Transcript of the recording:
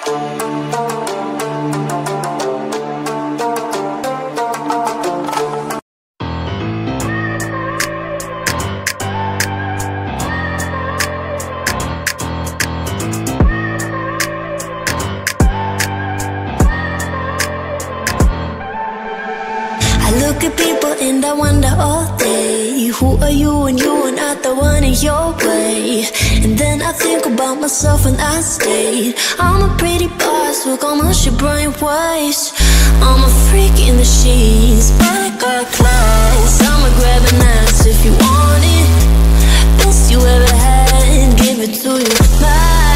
Look at people and I wonder all day, who are you and you are not the one in your way. And then I think about myself and I state, I'm a pretty boss with almost your brain waves. I'm a freak in the sheets, but I got class. I'ma grab an ass if you want it, best you ever had, give it to you. Bye.